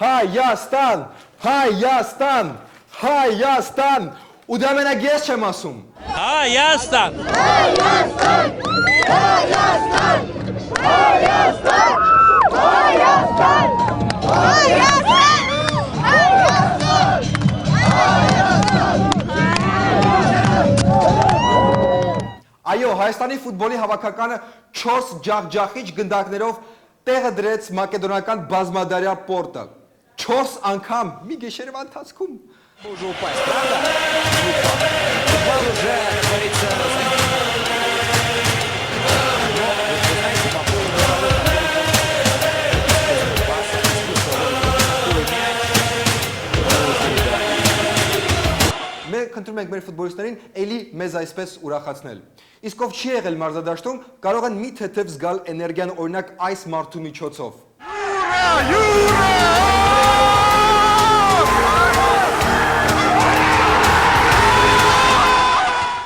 Հայաստան, Հայաստան, Հայաստան, ու դա մենակ ես չեմ ասում։ Հայաստան, Հայաստան, Հայաստան, Հայաստան, Հայաստան, Հայաստան, Այո, Հայաստանի ֆուտբոլի հավաքականը 4 ջախջախիչ գնդակներով տեղը դրեց մակեդոնական բազմադարյա պորտը։ 4 անգամ մի գիշերվա ընթացքում։ Уже упасть, правда? Футбол уже, как говорится, Մենք խնդրում ենք մեր ֆուտբոլիստներին էլի մեզ այսպես ուրախացնել։ Իսկ ով չի եղել մարզադաշտում, կարող են մի թեթև զգալ էներգիան օրինակ այս մարդու միջոցով։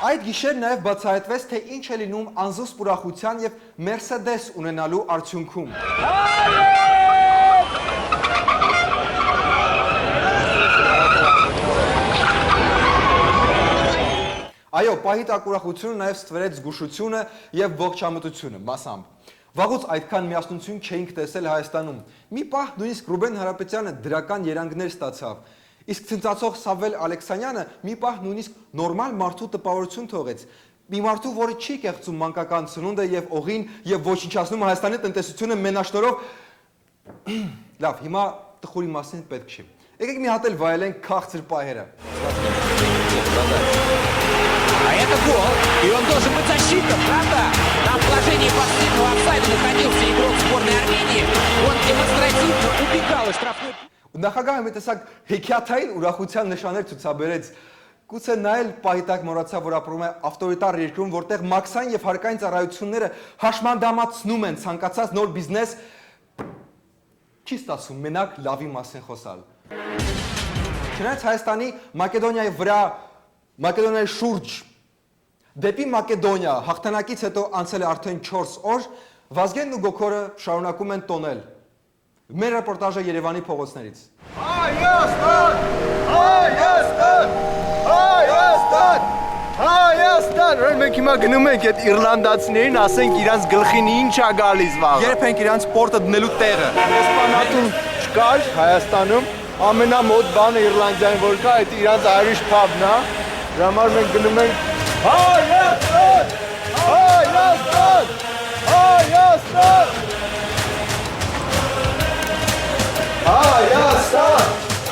Այդ գիշեր նաև բացահայտվեց, թե ինչ է լինում անզուսպ ուրախության եւ Mercedes ունենալու արդյունքում։ Այո, պահի տակ ուրախությունը նաև ստվերեց զգուշությունը եւ ողջամտությունը մասամբ։ Վաղուց այդքան միասնություն չէինք տեսել Հայաստանում։ Մի պահ նույնիսկ Ռուբեն Հարապետյանը դրական երանգներ ստացավ։ Իսկ ցնծացող Սավվել Ալեքսանյանը մի պահ նույնիսկ նորմալ մարդու տպավորություն թողեց։ Մի մարդու, որը չի կեղծում մանկական ծնունդը եւ օղին եւ ոչնչացնում Հայաստանի տնտեսությունը մենաշնորհով։ Լավ, հիմա տխուրի մասին պետք չի։ Եկեք մի հատ էլ վայելենք քաղցր պահերը։ А это гол, и он должен быть защитным, правда? Там в положении последнего офсайда находился игрок сборной Армении. Он демонстративно убегал из штрафной... Նախագահը մի տեսակ հեքիաթային ուրախության նշաններ ցուցաբերեց։ Գուցե նա էլ պահի տակ մոռացավ, որ ապրում է ավտորիտար երկրում, որտեղ մաքսային եւ հարկային ծառայությունները հաշմանդամացնում են ցանկացած նոր բիզնես։ Չի ստացվում մենակ լավի մասին խոսալ։ Չնայած Հայաստանի Մակեդոնիայի վրա, Մակեդոնիայի շուրջ դեպի Մակեդոնիա հաղթանակից հետո անցել է արդեն 4 օր, Վազգենն ու Գոքորը շարունակում են տոնել։ Մեր ռեպորտաժը Երևանի փողոցներից։ Հայաստան! Հայաստան! Հայաստան! Հայաստան! Որ մենք հիմա գնում ենք այդ իռլանդացիներին, ասենք իրանց գլխին ինչ է գալիս վաղը։ Երբ ենք իրանց պորտը դնելու տեղը։ Իսպանատուն չկար Հայաստանում, ամենամոտ բանը Իռլանդիային որ կա, այդ իրանց Irish pub-ն է։ Դրա համար մենք գնում ենք Հայաստան! Հայաստան! Հայաստան! Հայաստան!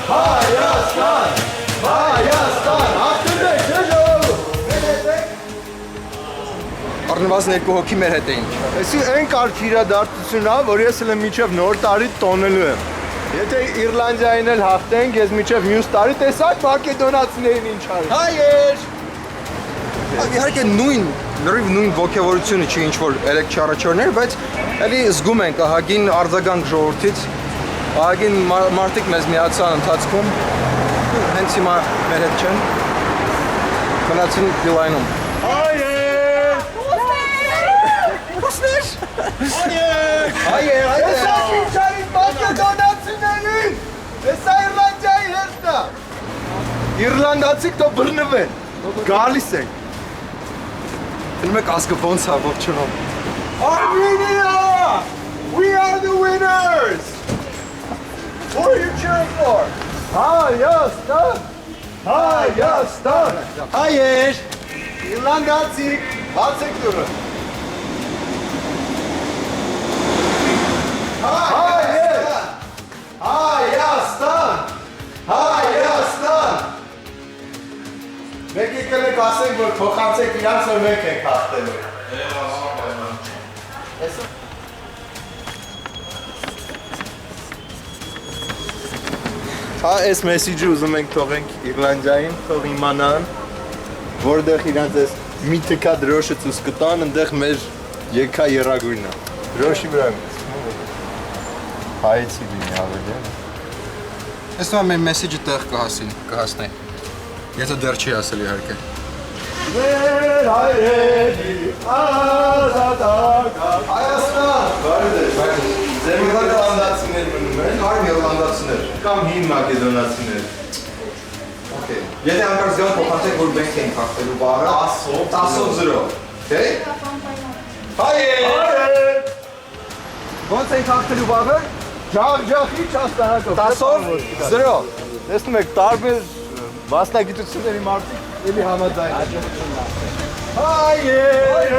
Հայաստան! Հայաստան! Ախտեք, դեժո! Առնվազն 2 հոգի մեր հետ էին։ Այսի այն կարգ իրադարձությունն է, որ ես էլ մինչև նոր տարի տոնելու եմ։ Եթե Իռլանդիային էլ հաղթենք, ես մինչև մյուս տարի տեսակ մակեդոնացիներին ինչ արի։ Հայեր! Իհարկե լրիվ նույն ոգևորությունը չի ինչ որ երեք չառաջորներ, բայց էլի զգում ենք ահագին արձագանք ժողովրդից, ահագին մարդիկ մեզ միացան ընթացքում, հենց հիմա մեր հետ չեն, մնացին Բիլայնում։ Հայեր! Ոսներ! Հայեր! Հայեր, հայեր! Տեսակ ինչ արի մակեդոնացիներին! Տեսա Իռլանդիայի հերթն է։ Իռլանդացիք դո բռնվեն։ Գալիս ենք։ Դնում եք ազգը ոնց է ողջունում։ Armenia! We are the winners! Who are you cheering for? Հայաստան! Հայաստան! Հայեր! Իռլանդացիք, բացեք դուրը։ Հայեր! Հայաստան! Հայաստան! Մենք եկել ենք ասենք, որ փոխանցեք իրանց, որ մենք ենք հաղթելու։ Հա, այս մեսիջը ուզում ենք թողենք Իռլանդիային, թող իմանան, որտեղ իրանց այս մի թքա դրոշը ցույց կտան, այնտեղ մեր Եկա երագույնը։ Ռոշի վրա։ Հայեցի լինի ավելի։ Ես նույն մեր մեսեջը տեղ կհասնի։ Եթե դեռ չի ասել իհարկե։ Մեր հայրենի ազատական Հայաստան։ Բարև։ Ձեր իռլանդացիներ մնում են, Արմ իռլանդացիներ կամ հին մակեդոնացիներ։ Okay։ Եթե անկար զգան փոխանցեք, որ մենք ենք հաղթելու բառը 10-0։ Okay։ Հայեր։ Ոնց ենք հաղթելու բառը։ Ջախջախի չաստանակով 10-0։ Տեսնում եք, տարբեր մասնագիտությունների մարդիկ էլի համաձայն են։ Հայեր։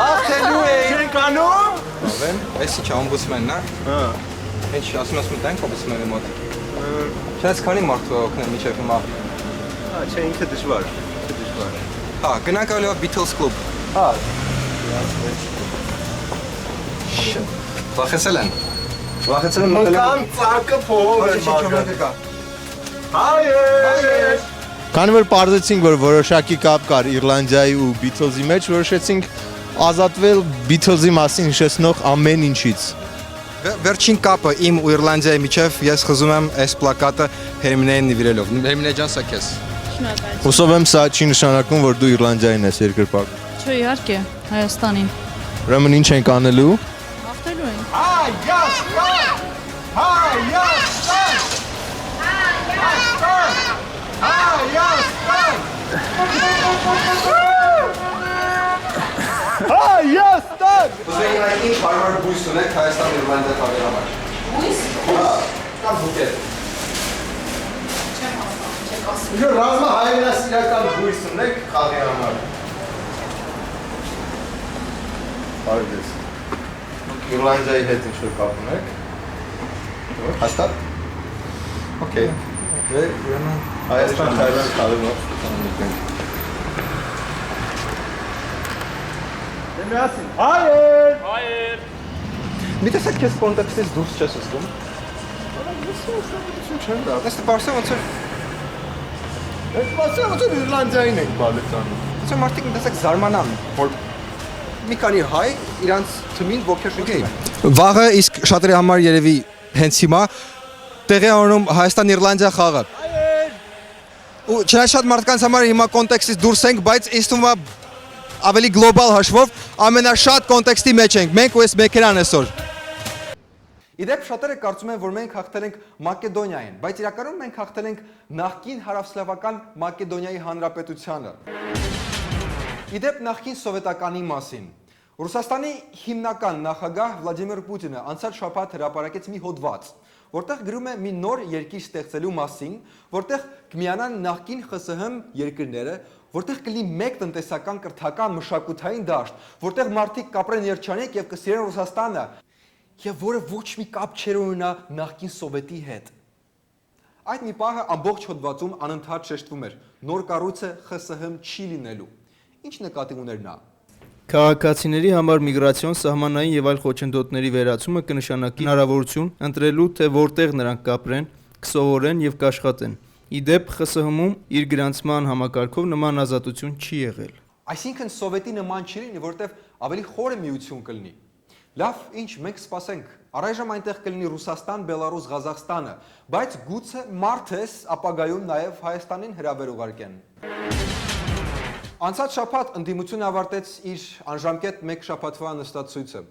Հաղթելու ենք։ Չենք անում։ Էսի չէ, օմբուդսմենն է։ Հա։ Ինչ ասում ես մտանք օմբուդսմենի մոտ։ Չնայած քանի մարդ օգնել միջև հիմա։ Հա, չէ, ինքը դժվար։ Հա, գնանք այլոց Beatles Club։ Հա։ Վախեցել են։ Վախեցել են մտել։ Մկան ծակը փողով է մագա։ Հայեր։ Քանի որ պարզեցինք, որ որոշակի կապ կար Իռլանդիայի ու Beatles-ի մեջ, որոշեցինք ազատվել Beatles-ի մասին հիշեցնող ամեն ինչից։ Վերջին կապը իմ ու Իռլանդիայի միջև ես խզում եմ այս պլակատը Հերմինեին նվիրելով։ Հերմինե ջան, սա քեզ։ Շնորհակալ։ Հուսով եմ սա չի նշանակում, որ դու Իռլանդիային ես երկրպագ։ Չէ, իհարկե, Հայաստանին։ Ուրեմն ինչ ենք անելու։ Հաղթելու ենք։ Հայաստան! Հայաստան! Հայաստան! Ուզեի նայել ինչ հարմար բույս ունեք Հայաստան Իռլանդիա խաղի համար։ Բույս? Հա, կամ բուկետ։ Ինչ ռազմա հայրենասիրական բույս ունեք խաղի համար։ Բարևես։ Իռլանդիայի հետ ինչ-որ կապ ունեք։ Հաստատ։ Okay։ Ուրեմն Հայաստան Թայլանդ խաղի մոտ ունենք։ Դեմիասին։ Հայեր։ մի տեսակ քեզ կոնտեքստից դուրս չես զգում։ Չեմ գա։ Դες պարսը ոնց որ Ես մասը ոնց Իռլանդիային ենք բալեցանում։ ոնց որ մարդիկ մի տեսակ զարմանան, որ մի քանի հայ իրանց թմին ոգեշնչի։ Վաղը իսկ շատերի համար երևի հենց հիմա տեղի ունենում Հայաստան-Իռլանդիա խաղը։ Ու չնայած շատ մարդկանց համար հիմա կոնտեքստից դուրս ենք, բայց ինձ թվում է ավելի գլոբալ հաշվով ամենաշատ կոնտեքստի մեջ ենք մենք ու այս մեքենան այսօր։ Իդեպ շատերը կարծում են, որ մենք հաղթել ենք Մակեդոնիային, բայց իրականում մենք հաղթել ենք նախկին հարավսլավական Մակեդոնիայի հանրապետությանը։ Իդեպ նախկին սովետականի մասին։ Ռուսաստանի հիմնական նախագահ Վլադիմիր Պուտինը անցած շաբաթ հրապարակեց մի հոդված, որտեղ գրում է մի նոր երկիր ստեղծելու մասին, որտեղ կմիանան նախկին ԽՍՀՄ երկրները, որտեղ կլինի մեկ տնտեսական կրթական մշակութային դաշտ, որտեղ մարդիկ կապրեն երջանիկ եւ կսիրեն Ռուսաստանը, եւ որը ոչ մի կապ չեր ունենա նախկին Սովետի հետ։ Այդ մի պահը ամբողջ հոդվածում անընդհատ շեշտվում էր. նոր կառույցը ԽՍՀՄ չի լինելու։ Ինչ նկատի ուներ նա։ Քաղաքացիների համար միգրացիոն, սահմանային եւ այլ խոչընդոտների վերացումը կնշանակի հնարավորություն ընտրելու, թե որտեղ նրանք կապրեն, կսովորեն եւ կաշխատեն։ Իդեպ ԽՍՀՄ-ում իր գրանցման համակարգով նման ազատություն չի եղել։ Այսինքն Սովետի նման չի լինի, որտեղ ավելի խորը միություն կլինի։ Լավ, ինչ, մենք սպասենք։ Առայժմ այնտեղ կլինի Ռուսաստան, Բելարուս, Ղազախստանը, բայց գուցե մարդես ապագայում նաեւ Հայաստանին հրավեր ուղարկեն։ Անցած շաբաթ ընդդիմությունը ավարտեց իր անժամկետ 1 շաբաթվա նստածույցը։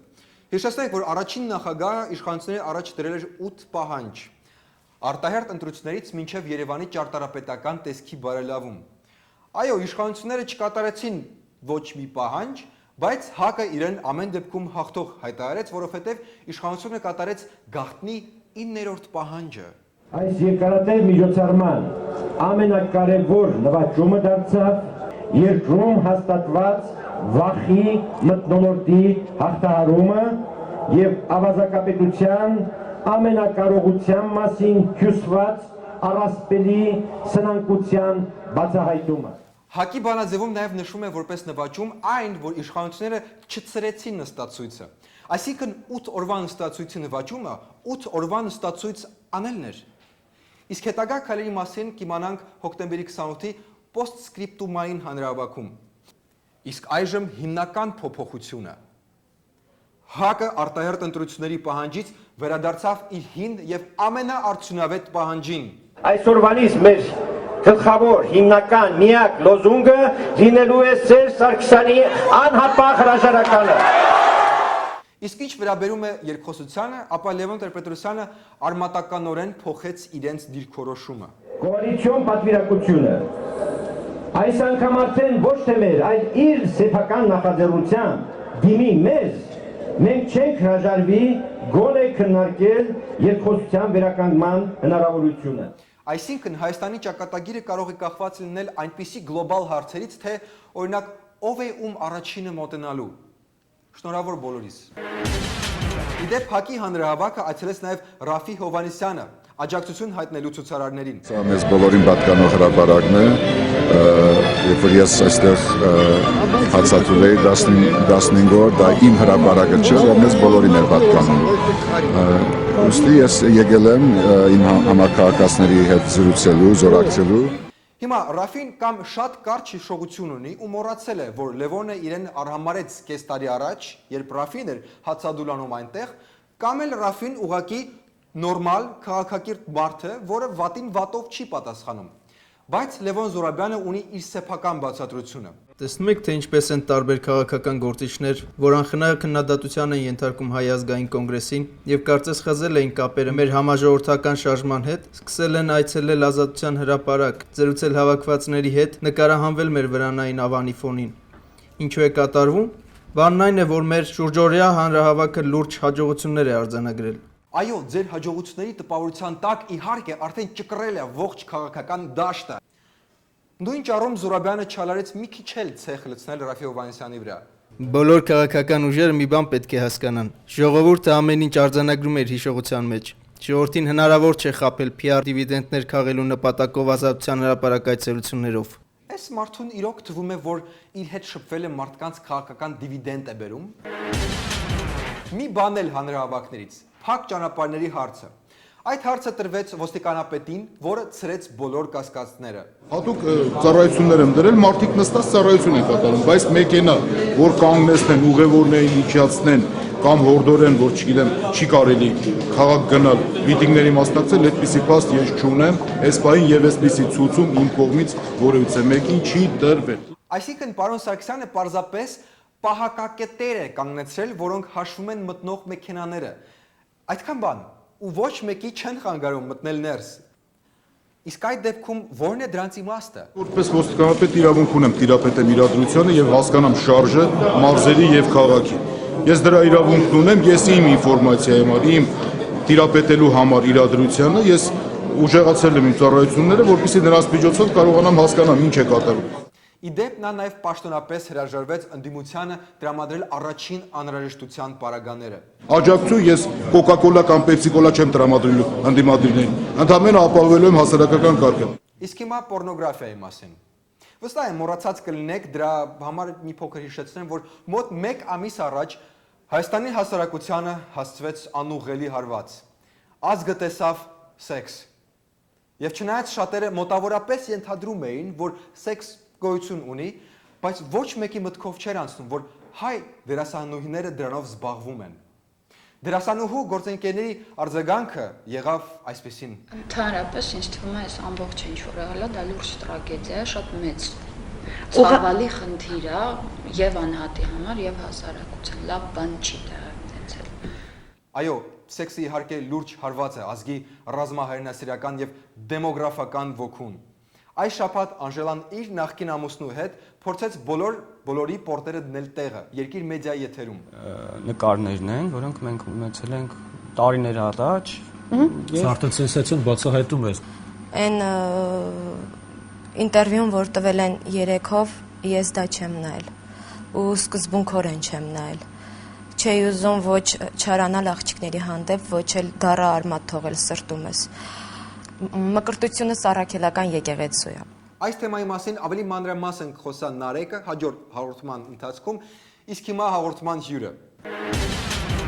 Հիշեցնենք, որ առաջին նախագահը իշխանությունների առաջ դրել էր 8 պահանջ։ Արտահերթ ընտրություններից մինչև Երևանի ճարտարապետական տեսքի բարելավում։ Այո, իշխանությունները չկատարեցին ոչ մի պահանջ, բայց ՀԱԿ-ը իրեն ամեն դեպքում հաղթող հայտարարեց, որովհետև իշխանությունը կատարեց գաղտնի 9-րդ պահանջը։ Այս երկարատև միջոցառման ամենակարևոր նվաճումը դարձավ երկրում հաստատված վախի մթնոլորտի հաղթահարումը եւ ավազակապետության ամենակարողության մասին հյուսված առասպելի սնանկության բացահայտումը։ ՀԱԿ-ի բանաձևում նաև նշվում է որպես նվաճում այն, որ իշխանությունները չցրեցին նստածույցը։ Այսինքն 8 օրվա նստածույցի նվաճումը 8 օրվա նստածույց անելն էր։ Իսկ հետագա քայլերի մասին կիմանանք հոկտեմբերի 28-ի պոստսկրիպտումային հանրահավաքում։ Իսկ այժմ հիմնական փոփոխությունը։ ՀԱԿ-ը արտահերտ ընտրությունների պահանջից վերադարձավ իր հին եւ ամենաարդյունավետ պահանջին։ Այսօրվանից մեր գլխավոր հիմնական միակ լոզունգը լինելու է Սերժ Սարգսյանի անհապաղ հրաժարականը։ Իսկ ինչ վերաբերում է երկխոսությանը, ապա Լևոն Տեր-Պետրոսյանը արմատականորեն փոխեց իրենց դիրքորոշումը։ Կոալիցիոն պատվիրակությունը այս անգամ արդեն ոչ թե մեր, այլ իր սեփական նախաձեռնությամբ դիմի մեզ, մենք չենք հրաժարվի գոնե քննարկել երկխոսության վերականգնման հնարավորությունը։ Այսինքն Հայաստանի ճակատագիրը կարող է կախված լինել այնպիսի գլոբալ հարցերից, թե օրինակ ով է ում առաջինը մոտենալու։ Շնորհավոր բոլորիս։ Իդեպ ՀԱԿ-ի հանրահավաքը այցելեց նաև Ռաֆի Հովհաննիսյանը, աջակցություն հայտնելու ցուցարարներին։ Սա մեզ բոլորին պատկանող հրապարակն է, երբ որ ես այստեղ հացատուլ էի 15 օր, դա իմ հրապարակը չէ, որ մեզ բոլորին է պատկանում։ Ուստի ես եկել եմ իմ համակարգացների հետ զրուցելու, զորակցելու։ Հիմա Ռաֆին կամ շատ կարճ հիշողություն ունի ու մոռացել է, որ Լևոնը իրեն արհամարեց կես տարի առաջ, երբ Ռաֆին էր հացադուլանում այնտեղ, կամ էլ Ռաֆին ուղղակի նորմալ քաղաքակիրթ մարդ է, որը վատին վատով չի պատասխանում։ Բայց Լևոն Զուրաբյանը ունի իր սեփական բացատրությունը։ Տեսնում եք, թե ինչպես են տարբեր քաղաքական գործիչներ, որ անխնայ քննադատության են ենթարկում Հայ ազգային կոնգրեսին եւ կարծես խզել էին կապերը մեր համաժողովրդական շարժման հետ, սկսել են այցելել Ազատության հրապարակ, զրուցել հավաքվածների հետ, նկարահանվել մեր վրանային ավանի ֆոնին։ Ինչու է կատարվում։ Բանն այն է, որ մեր շուրջօրյա հանրահավաքը լուրջ հաջողություններ է արձանագրել։ Այո, ձեր հաջողությունների տպավորության տակ իհարկե արդեն ճկռել է ողջ քաղաքական դաշտը։ Նույն ճառում Զուրաբյանը չալարեց մի քիչ էլ ցեխ լցնել Ռաֆի Հովհաննիսյանի վրա։ Բոլոր քաղաքական ուժերը մի բան պետք է հասկանան։ Ժողովուրդը ամեն ինչ արձանագրում էր հիշողության մեջ։ Ժողովրդին հնարավոր չէ խաբել PR դիվիդենտներ քաղելու նպատակով Ազատության հրապարակ այցելություններով։ Այս մարդուն իրոք թվում է, որ իր հետ շփվել է մարդկանց քաղաքական դիվիդենտ է բերում։ Մի բան էլ հանրահավաքներից, փակ ճանապարհների հարցը։ Այդ հարցը տրվեց ոստիկանապետին, որը ցրեց բոլոր կասկածները։ Հատուկ ծառայություններ եմ դրել, մարդիկ նստած ծառայություն են կատարում, բայց մեկենա, որ կանգնեցնեն, ուղևորներին իջացնեն կամ հորդորեն, որ չգիտեմ, չի կարելի քաղաք գնալ, միտինգների մասնակցել, այդպիսի փաստ ես չունեմ, այս պահին եւ այսպիսի ցույցում իմ կողմից որևիցե մեկին չի տրվել։ Այսինքն պարոն Սարգսյանը պարզապես պահակակետեր է կանգնեցրել, որոնք հաշվում են մտնող մեքենաները։ Այդքան բան, ու ոչ մեկի չեն խանգարում մտնել ներս։ Իսկ այդ դեպքում ո՞րն է դրանց իմաստը։ Որպես ոստիկանապետ իրավունք ունեմ տիրապետեմ իրադրությանը եւ հասկանամ շարժը մարզերի եւ քաղաքի։ Ես դրա իրավունքն ունեմ, ես իմ ինֆորմացիայի համար, իմ տիրապետելու համար իրադրությանը ես ուժեղացրել եմ իմ ծառայությունները, որպեսզի նրանց միջոցով կարողանամ հասկանամ ինչ է կատարվում։ Իդեպ նա նաև պաշտոնապես հրաժարվեց ընդդիմությանը տրամադրել առաջին անհրաժեշտության պարագաները։ Աջակցու ես կոկա-կոլա կամ պեպսի-կոլա չեմ տրամադրելու ընդդիմադիրներին, ընդհանրապես ապահովելու եմ հասարակական կարգը։ Իսկ հիմա պորնոգրաֆիայի մասին։ Վստահ եմ մոռացած կլինեք, դրա համար մի փոքր հիշեցնեմ, որ մոտ 1 ամիս առաջ Հայաստանի հասարակությանը հասցվեց անուղղելի հարված։ Ազգը տեսավ սեքս։ Եվ չնայած շատերը մոտավորապես ենթադրում էին, որ սեքս գոյություն ունի, բայց ոչ մեկի մտքով չէր անցնում, որ հայ դերասանուհիները դրանով զբաղվում են։ Դերասանուհու գործընկերների արձագանքը եղավ այսպեսին. Ընդհանրապես ինձ թվում է, այս ամբողջ ինչ որ եղել է, դա լուրջ տրագեդիա է, շատ մեծ ցավալի խնդիր է եւ անհատի համար եւ հասարակության։ Լավ բան չի դա այդպես։ Այո, սեքսը իհարկե լուրջ հարված է ազգի ռազմահայրենասիրական եւ դեմոգրաֆական ոգուն։ Այս շաբաթ Անժելան իր նախկին ամուսնու հետ փորձեց բոլորի պորտերը դնել տեղը երկիր մեդիայի եթերում։ Նկարներն են, որոնք մենք ունեցել ենք տարիներ առաջ։ Արդեն սենսացիոն բացահայտում է։ Այն ինտերվյուն, որ տվել են 3-ով, ես դա չեմ նայել ու սկզբունքորեն չեմ նայել։ Չէի ուզում ոչ չարանալ աղջիկների հանդեպ, ոչ էլ դառը արմատ թողել սրտումս։ Մկրտությունը սարաքելական եկեղեցու է։ Այս թեմայի մասին ավելի մանրամասն կխոսա Նարեկը հաջորդ հաղորդման ընթացքում, իսկ հիմա հաղորդման հյուրը։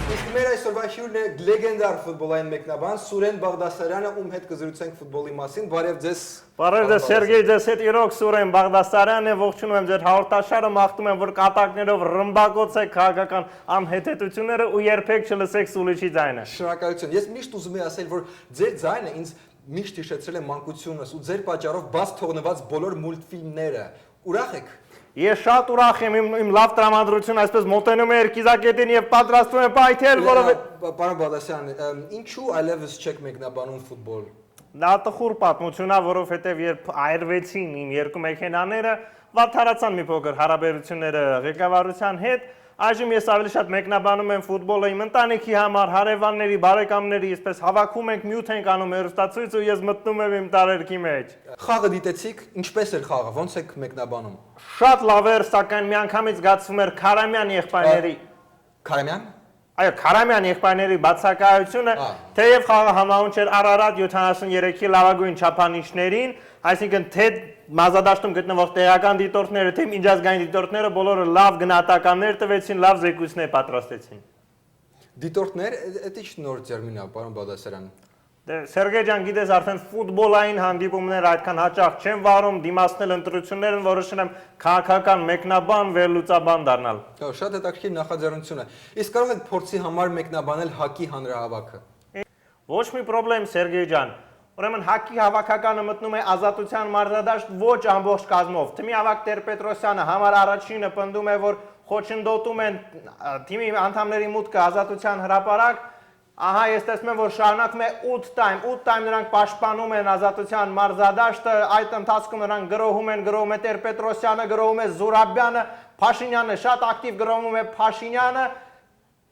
Իսկ մեր այսօրվա հյուրն է լեգենդար ֆուտբոլային մեկնաբան Սուրեն Բաղդասարյանը, ում հետ կզրուցենք ֆուտբոլի մասին։ Բարև ձեզ։ Բարև ձեզ Սերգեյ, ձեզ հետ իրոք Սուրեն Բաղդասարյանն է, ողջունում եմ ձեր հաղորդաշարը, մաղթում եմ, որ կատակներով ռմբակոծեք քաղաքական անհետեթությունները ու երբեք չլսեք Սուլիչի ձայնը։ Շնորհակալություն։ Ես միշտ ուզում եմ ասել, որ ձեր ձայնը ինձ միշտ հիշեցրել է մանկությունս ու ձեր պատճառով բաց թողնված բոլոր մուլտֆիլմները։ Ուրախ եք։ Ես շատ ուրախ եմ, իմ լավ տրամադրություն այսպես մոտենում է երկիզակետին եւ պատրաստվում եմ պայթել, որովհետեւ Պարոն Բաղդասարյան, ինչու այլևս չեք մեկնաբանում ֆուտբոլ։ Դա տխուր պատմություն է, որովհետեւ երբ այրվեցին իմ երկու մեքենաները, վատթարացան մի փոքր հարաբերությունները ղեկավարության հետ, այժմ ես ավելի շատ մեկնաբանում եմ ֆուտբոլը իմ ընտանիքի համար, հարևանների, բարեկամների, այսպես հավաքում ենք, նյութ ենք անում հեռուստացույց ու ես մտնում եմ իմ տարերքի մեջ։ Խաղը դիտեցիք, ինչպես էր խաղը, ոնց եք մեկնաբանում։ Շատ լավ էր, սակայն միանգամից զգացվում էր Քարամյան եղբայրների։ Քարամյան։ Այո, Քարամյան եղբայրների բացակայությունը, թեև խաղը համահունչ էր Արարատ 73-ի լավագույն չափանիշներին, այսինքն թե մազադաշտում գտնվող տեղական դիտորդները, թե միջազգային դիտորդները բոլորը լավ գնահատականներ տվեցին, լավ զեկույցներ պատրաստեցին։ Դիտորդներ, դա ի՞նչ նոր տերմին է, պարոն Բաղդասարյան։ Սերգեյ ջան, գիտես արդեն ֆուտբոլային հանդիպումներ այդքան հաճախ չեն վարում, դիմացնել ընտրություններ են, որոշել եմ քաղաքական մեկնաբան, վերլուծաբան դառնալ։ Շատ հետաքրքիր նախաձեռնություն է։ Իսկ կարող եք փորձի համար մեկնաբանել ՀԱԿ-ի հանրահավաքը։ Ոչ մի խնդրեմ, Սերգեյ ջան։ Ուրեմն ՀԱԿ-ի հավաքականը մտնում է ազատության մարզադաշտ ոչ ամբողջ կազմով։ Թիմի ավագ Տեր-Պետրոսյանը համար առաջինը պնդում է, որ խոչընդոտում են թիմի անդամների մուտքը ազատության հրապարակ։ Ահա ես տեսնում եմ, որ շարունակվում է 8 տարի նրանք պաշտպանում են ազատության մարզադաշտը, այդ ընթացքում նրանք գրոհում է Տեր-Պետրոսյանը, գրոհում է Զուրաբյանը, Փաշինյանը շատ ակտիվ գրոհում է Փաշինյանը,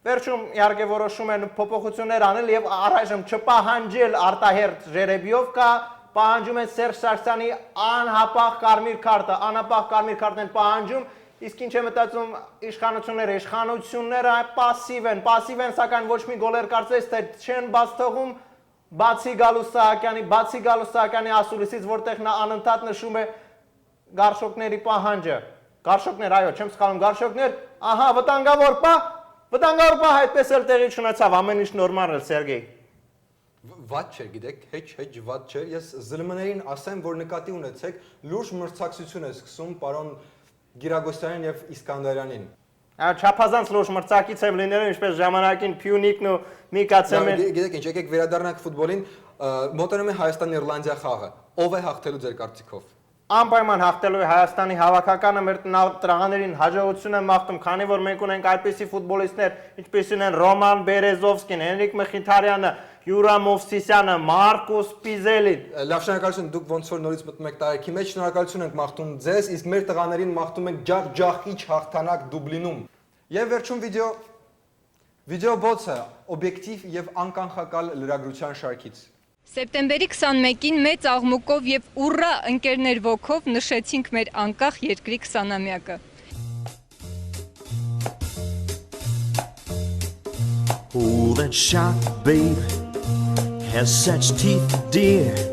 վերջում իհարկե որոշում են փոփոխություններ անել եւ առայժմ չպահանջել արտահերթ ժերեբիով կա, պահանջում են Սերժ Սարգսյանի անհապաղ կարմիր քարտը, անհապաղ կարմիր քարտն են պահանջում։ Իսկ ինչ է մտածում իշխանությունները պասիվ են, սակայն ոչ մի գոլեր կարծես թե չեն բաց թողում, բացի Գալուս Սահակյանի ասուլիսից, որտեղ նա անընդհատ նշում է գարշոկների պահանջը։ Գարշոկներ, այո, չեմ սխալվում, գարշոկներ, ահա վտանգավոր պահ, այդպես էլ տեղի չունեցավ, ամեն ինչ նորմալ էր, Սերգեյ։ Վատ չէր, գիտեք, հեչ վատ չէր։ Ես ԶԼՄ-ներին ասեմ, որ նկատի ունեցեք, լուրջ մրցակցություն է սկսում պարոն Գիրագոսյանին եւ Իսկանդարյանին։ Չափազանց լուրջ մրցակից եմ լինելու, ինչպես ժամանակին Փյունիկն ու Միկացեմեն։ Գիտեք ինչ, եկեք վերադառնանք ֆուտբոլին, մոտենում է Հայաստան-Իռլանդիա խաղը։ Ով է հաղթելու ձեր կարծիքով։ Անպայման հաղթելու է Հայաստանի հավաքականը, մեր տրաղաներին հաջողություն եմ մաղթում, քանի որ մենք ունենք այդպիսի ֆուտբոլիստներ, ինչպիսին են Ռոման Բերեզովսկին, Հենրիկ Մխիթարյանը, Յուրա Մովսիսյանը, Մարկոս Պիզելին։ Լավ, շնորհակալություն, դուք ոնց որ նորից մտնում եք տարեքի մեջ, շնորհակալություն ենք մաղթում ձեզ, իսկ մեր տղաներին մաղթում ենք ջախջախիչ հաղթանակ Դուբլինում։ Եվ վերջում վիդեո բոցը օբյեկտիվ եւ անկանխակալ լրագրության շարքից։ Սեպտեմբերի 21-ին մեծ աղմուկով եւ ուռա ընկերներ ոգով նշեցինք մեր անկախ երկրի 20-ամյակը։ Oh, that shot, babe, has such teeth, dear.